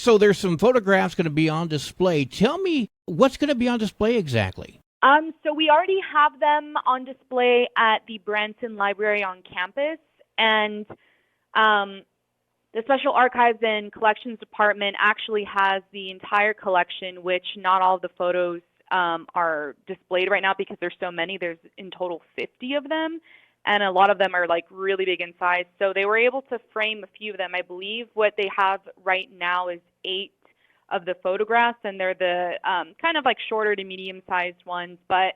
So there's some photographs going to be on display. Tell me what's going to be on display exactly. So we already have them on display at the Branson Library on campus, and the Special Archives and Collections Department actually has the entire collection, which not all of the photos are displayed right now because there's so many. There's in total 50 of them, and a lot of them are like really big in size. So they were able to frame a few of them. I believe what they have right now is 8 of the photographs, and they're the kind of like shorter to medium-sized ones. But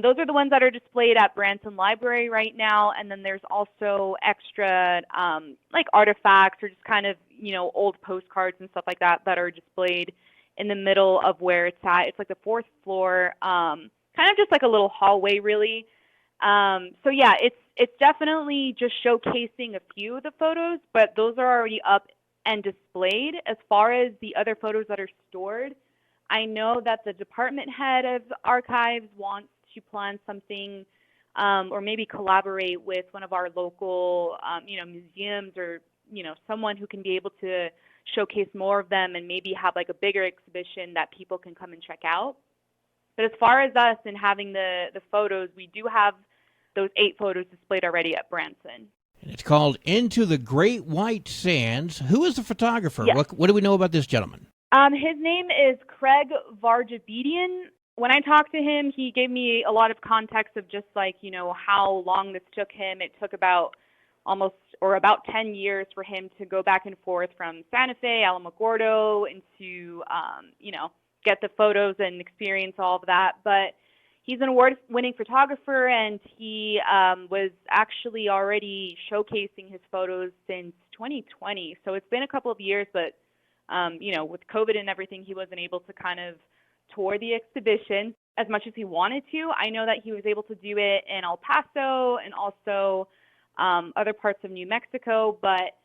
those are the ones that are displayed at Branson Library right now, and then there's also extra like artifacts or just kind of old postcards and stuff like that that are displayed in the middle of where it's at. It's like the 4th floor, kind of just like a little hallway, really. So yeah, it's definitely just showcasing a few of the photos, but those are already up and displayed. As far as the other photos that are stored, I know that the department head of archives wants to plan something or maybe collaborate with one of our local museums or someone who can be able to showcase more of them and maybe have like a bigger exhibition that people can come and check out. But as far as us and having the photos, we do have those 8 photos displayed already at Branson. And it's called Into the Great White Sands. Who is the photographer? Yes. What do we know about this gentleman? His name is Craig Varjabedian. When I talked to him, he gave me a lot of context of just like, how long this took him. It took about 10 years for him to go back and forth from Santa Fe, Alamogordo, into, get the photos and experience all of that. But he's an award-winning photographer, and he was actually already showcasing his photos since 2020. So it's been a couple of years, but with COVID and everything, he wasn't able to kind of tour the exhibition as much as he wanted to. I know that he was able to do it in El Paso and also other parts of New Mexico. But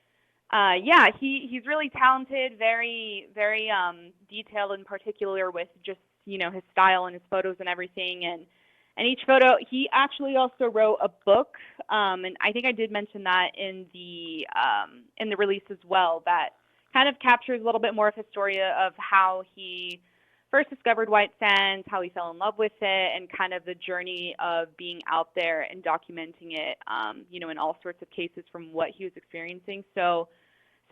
yeah, he's really talented, very, very detailed in particular with just, his style and his photos and everything. And each photo, he actually also wrote a book. And I think I did mention that in the release as well, that kind of captures a little bit more of his story of how he first discovered white sands, how he fell in love with it, and kind of the journey of being out there and documenting it, in all sorts of cases from what he was experiencing. So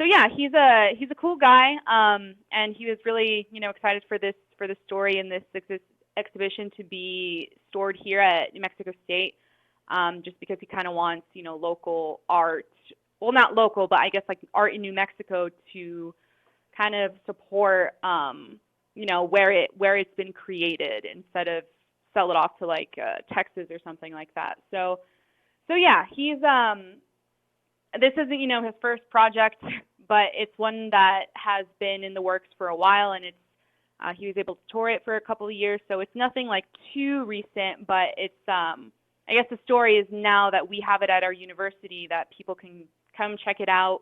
yeah, he's a cool guy, and he was really excited for this story and this exhibition to be stored here at New Mexico State, just because he kind of wants local art. Well, not local, but I guess like art in New Mexico to kind of support, where it's been created instead of sell it off to like Texas or something like that. So yeah, he's this isn't his first project, but it's one that has been in the works for a while, and it's he was able to tour it for a couple of years, so it's nothing like too recent, but it's I guess the story is now that we have it at our university that people can come check it out.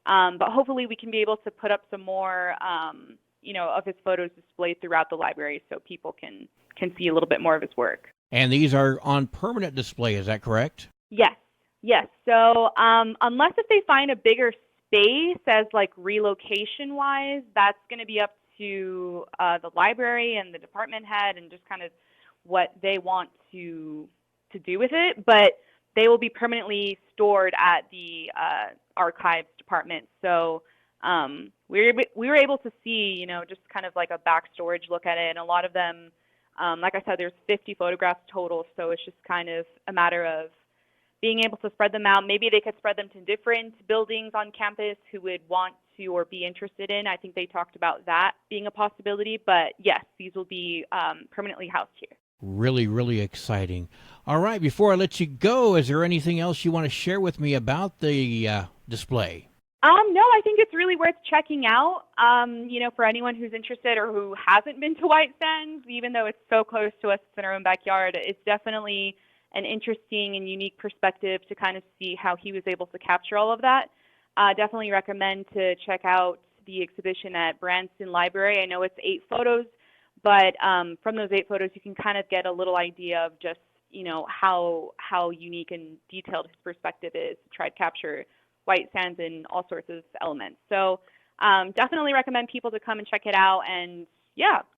But hopefully we can be able to put up some more, of his photos displayed throughout the library so people can see a little bit more of his work. And these are on permanent display, is that correct? Yes. So unless if they find a bigger space as like relocation-wise, that's going to be up to the library and the department head and just kind of what they want to do with it. But they will be permanently stored at the archives department. So we were able to see, just kind of like a back storage look at it. And a lot of them, like I said, there's 50 photographs total. So it's just kind of a matter of being able to spread them out. Maybe they could spread them to different buildings on campus who would want to or be interested in. I think they talked about that being a possibility. But yes, these will be permanently housed here. Really, really exciting. All right, before I let you go, is there anything else you want to share with me about the display? No, I think it's really worth checking out, for anyone who's interested or who hasn't been to White Sands, even though it's so close to us, it's in our own backyard. It's definitely an interesting and unique perspective to kind of see how he was able to capture all of that. Definitely recommend to check out the exhibition at Branson Library. I know it's 8 photos, but from those 8 photos, you can kind of get a little idea of just, how unique and detailed his perspective is to try to capture white sands and all sorts of elements. So Definitely recommend people to come and check it out. And yeah,